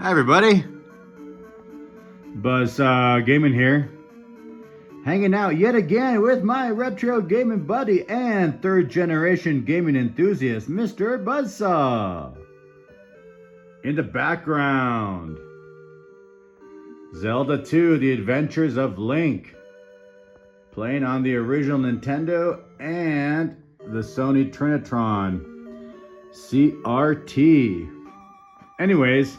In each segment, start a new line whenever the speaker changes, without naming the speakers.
Hi everybody, Buzzsaw Gaming here, hanging out yet again with my retro gaming buddy and third generation gaming enthusiast, Mr. Buzzsaw. In the background, Zelda 2, The Adventures of Link, playing on the original Nintendo and the Sony Trinitron CRT. Anyways,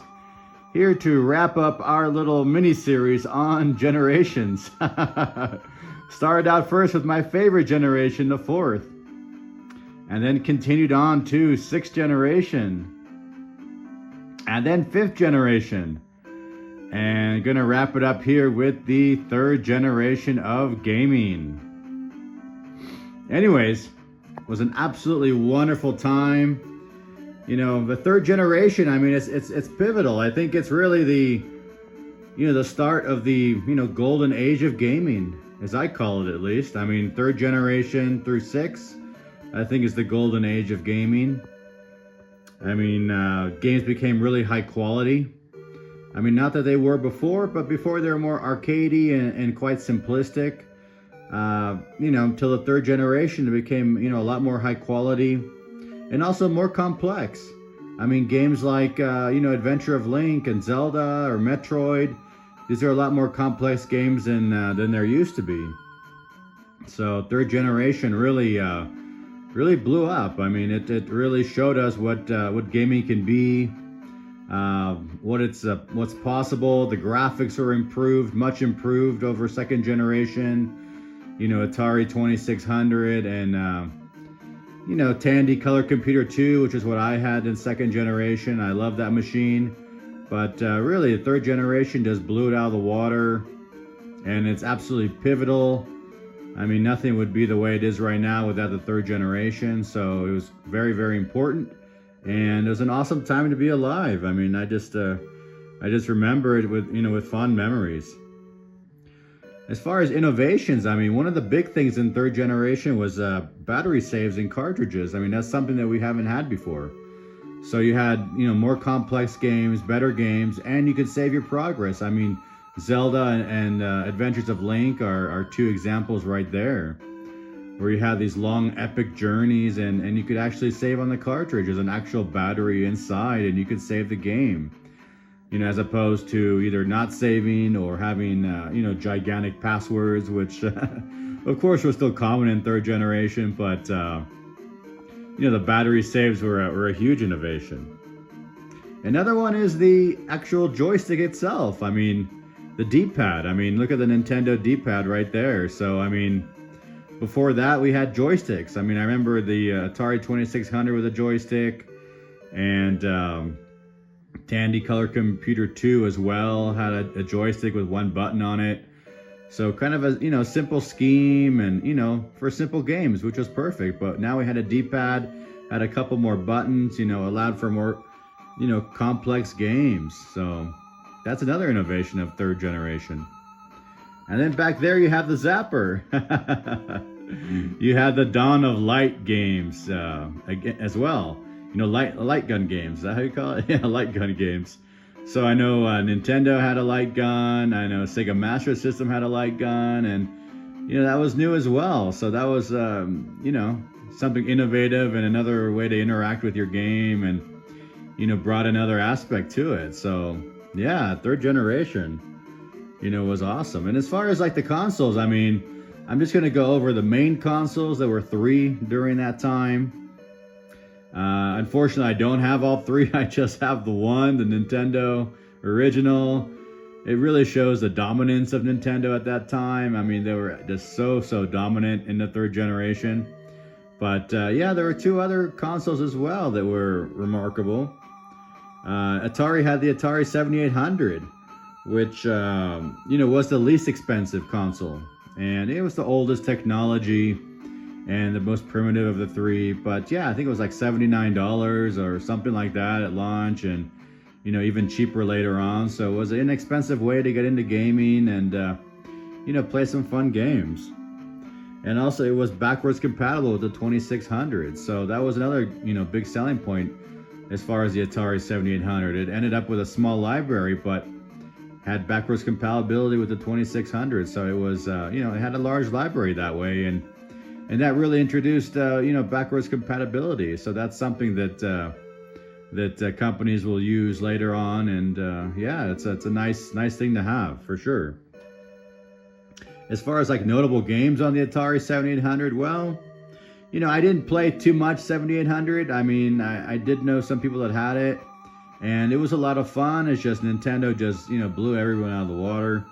here to wrap up our little mini-series on generations. Started out first with my favorite generation, the fourth, and then continued on to sixth generation, and then fifth generation, and gonna wrap it up here with the third generation of gaming. Anyways, it was an absolutely wonderful time. You know, the third generation, I mean, it's pivotal. I think it's really the start of the, golden age of gaming, as I call it at least. I mean, third generation through six, I think is the golden age of gaming. I mean, games became really high quality. I mean, not that they were before, but before they were more arcadey and quite simplistic. Until the third generation, it became, a lot more high quality. And also more complex. I mean, games like, Adventure of Link and Zelda or Metroid, these are a lot more complex games than there used to be. So third generation really blew up. I mean, it really showed us what gaming can be, what's possible. The graphics were improved, much improved over second generation. Atari 2600 and Tandy Color Computer 2, which is what I had in second generation. I love that machine. But really, the third generation just blew it out of the water. And it's absolutely pivotal. I mean, nothing would be the way it is right now without the third generation. So it was very, very important. And it was an awesome time to be alive. I mean, I just remember it with fond memories. As far as innovations, I mean, one of the big things in third generation was battery saves in cartridges. I mean, that's something that we haven't had before. So you had, more complex games, better games, and you could save your progress. I mean, Zelda and Adventures of Link are two examples right there, where you had these long epic journeys and you could actually save on the cartridge. There's an actual battery inside and you could save the game. As opposed to either not saving or having, gigantic passwords, which, of course, were still common in third generation. But, the battery saves were a huge innovation. Another one is the actual joystick itself. I mean, the D-pad. I mean, look at the Nintendo D-pad right there. So, I mean, before that, we had joysticks. I mean, I remember the Atari 2600 with a joystick, and Tandy Color Computer 2 as well had a joystick with one button on it. So kind of a simple scheme and for simple games, which was perfect. But now we had a D-pad, had a couple more buttons, allowed for more complex games. So that's another innovation of third generation. And then back there you have the Zapper. You had the Dawn of Light games as well. Light gun games. Is that how you call it? Yeah, light gun games. So I know Nintendo had a light gun. I know Sega Master System had a light gun, and that was new as well. So that was something innovative and another way to interact with your game, and brought another aspect to it. So yeah, third generation, was awesome. And as far as like the consoles, I mean, I'm just gonna go over the main consoles. There were 3 during that time. Unfortunately, I don't have all 3. I just have the one, the Nintendo original. It really shows the dominance of Nintendo at that time. I mean, they were just so dominant in the third generation. But yeah, there were 2 other consoles as well that were remarkable. Atari had the Atari 7800, which was the least expensive console, and it was the oldest technology and the most primitive of the 3. But yeah, I think it was like $79 or something like that at launch, and even cheaper later on. So it was an inexpensive way to get into gaming and play some fun games. And also it was backwards compatible with the 2600. So that was another big selling point as far as the Atari 7800. It ended up with a small library, but had backwards compatibility with the 2600. So it was, you know, it had a large library that way, and that really introduced, you know, backwards compatibility. So that's something that that companies will use later on, and yeah, it's a nice thing to have for sure. As far as like notable games on the Atari 7800, well, you know, I didn't play too much 7800. I mean, I did know some people that had it, and it was a lot of fun. It's just Nintendo just, you know, blew everyone out of the water.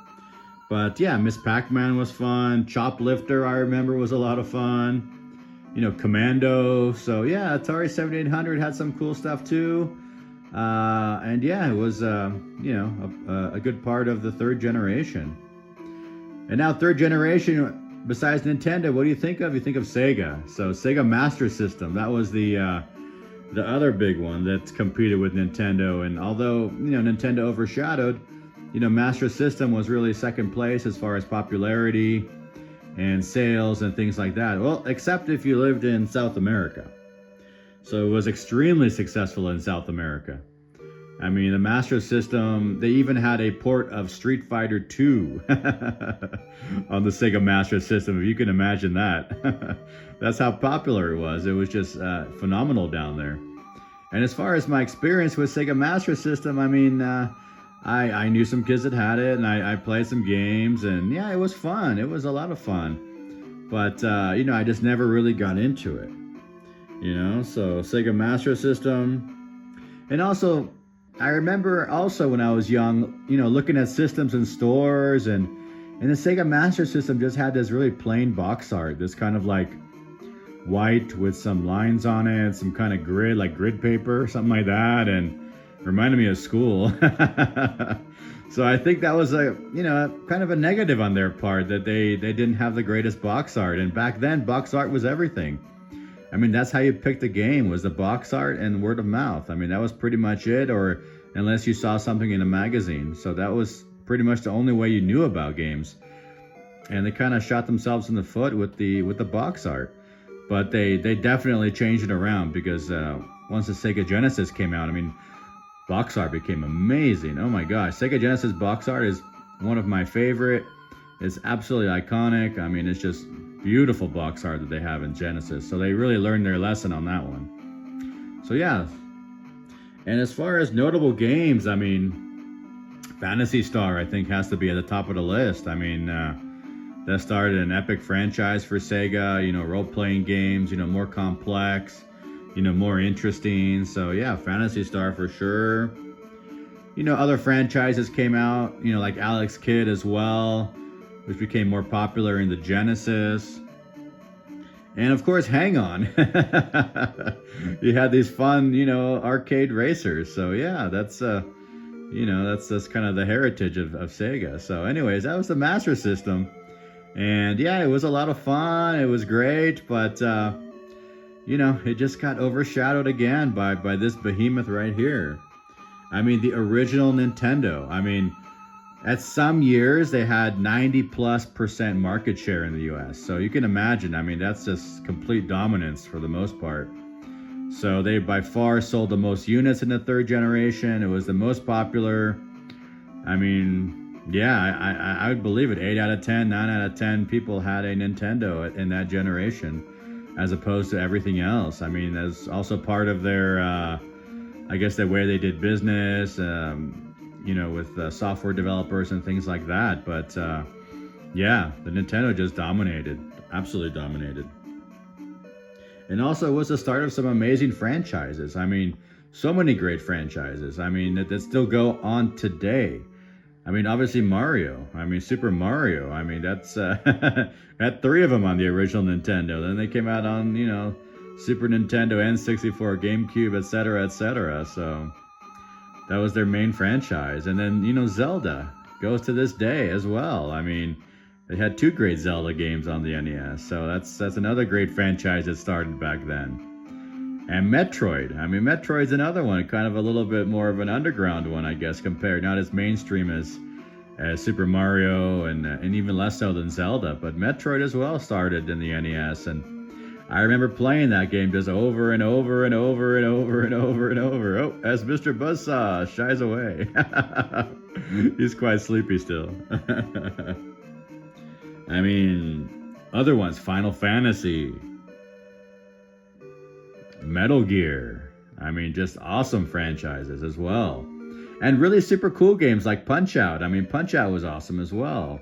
But yeah, Miss Pac-Man was fun. Choplifter, I remember, was a lot of fun. You know, Commando. So yeah, Atari 7800 had some cool stuff too. And yeah, it was, you know, a good part of the third generation. And now third generation, besides Nintendo, what do you think of? You think of Sega. So Sega Master System, that was the other big one that competed with Nintendo. And although, you know, Nintendo overshadowed, you know, Master System was really second place as far as popularity and sales and things like that. Well, except if you lived in South America. So it was extremely successful in South America. I mean, the Master System, they even had a port of Street Fighter 2 on the Sega Master System, if you can imagine that. That's how popular it was. It was just phenomenal down there. And as far as my experience with Sega Master System, I mean, I knew some kids that had it, and I played some games, and yeah, it was fun. It was a lot of fun. But, you know, I just never really got into it. You know, so Sega Master System. And also, I remember also when I was young, you know, looking at systems in stores, and the Sega Master System just had this really plain box art, this kind of like white with some lines on it, some kind of grid, like grid paper, something like that, and reminded me of school. So I think that was a, you know, kind of a negative on their part, that they didn't have the greatest box art. And back then, box art was everything. I mean, that's how you picked the game, was the box art and word of mouth. I mean, that was pretty much it, or unless you saw something in a magazine. So that was pretty much the only way you knew about games. And they kind of shot themselves in the foot with the box art. But they definitely changed it around, because once the Sega Genesis came out, I mean, box art became amazing. Oh my gosh, Sega Genesis box art is one of my favorite. It's absolutely iconic. I mean, it's just beautiful box art that they have in Genesis. So they really learned their lesson on that one. So yeah. And as far as notable games, I mean, Phantasy Star, I think, has to be at the top of the list. I mean, that started an epic franchise for Sega, you know, role-playing games, you know, more complex, you know, more interesting. So yeah, Phantasy Star for sure. You know, other franchises came out, you know, like Alex Kidd as well, which became more popular in the Genesis. And of course, Hang On. You had these fun, you know, arcade racers. So yeah, that's, you know, that's kind of the heritage of Sega. So anyways, that was the Master System. And yeah, it was a lot of fun. It was great, but, you know, it just got overshadowed again by this behemoth right here. I mean, the original Nintendo. I mean, at some years, they had 90+% market share in the US. So you can imagine, I mean, that's just complete dominance for the most part. So they by far sold the most units in the third generation. It was the most popular. I mean, yeah, I would believe it. 8 out of 10, 9 out of 10 people had a Nintendo in that generation, as opposed to everything else. I mean, that's also part of their, I guess, the way they did business, you know, with software developers and things like that. But yeah, the Nintendo just dominated, absolutely dominated. And also it was the start of some amazing franchises. I mean, so many great franchises. I mean, that still go on today. I mean, obviously Mario. I mean, Super Mario. I mean, that's had 3 of them on the original Nintendo. Then they came out on, you know, Super Nintendo, N64, GameCube, etc., etc. So that was their main franchise. And then, you know, Zelda goes to this day as well. I mean, they had 2 great Zelda games on the NES. So that's another great franchise that started back then. And Metroid. I mean, Metroid's another one, kind of a little bit more of an underground one, I guess, compared, not as mainstream as Super Mario, and even less so than Zelda. But Metroid as well started in the NES. And I remember playing that game just over and over and over and over and over and over. Oh, as Mr. Buzzsaw shies away. He's quite sleepy still. I mean, other ones, Final Fantasy, Metal Gear. I mean, just awesome franchises as well. And really super cool games like Punch-Out! I mean, Punch-Out! Was awesome as well.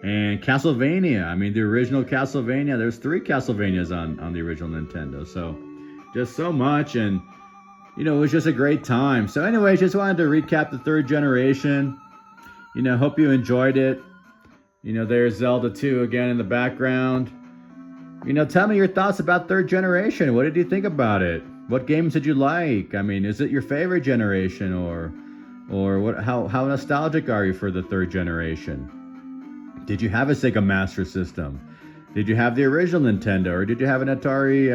And Castlevania. I mean, the original Castlevania. There's 3 Castlevanias on the original Nintendo. So, just so much. And, you know, it was just a great time. So anyways, just wanted to recap the 3rd generation. You know, hope you enjoyed it. You know, there's Zelda 2 again in the background. You know, tell me your thoughts about 3rd generation. What did you think about it? What games did you like? I mean, is it your favorite generation, or what? How nostalgic are you for the 3rd generation? Did you have a Sega Master System? Did you have the original Nintendo, or did you have an Atari,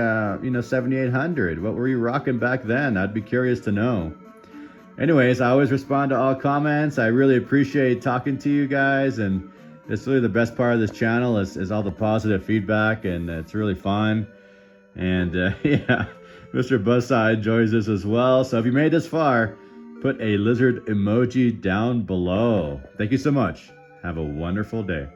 7800? What were you rocking back then? I'd be curious to know. Anyways, I always respond to all comments. I really appreciate talking to you guys, and it's really the best part of this channel is all the positive feedback, and it's really fun. And yeah, Mr. Buzzsaw enjoys this as well. So if you made this far, put a lizard emoji down below. Thank you so much. Have a wonderful day.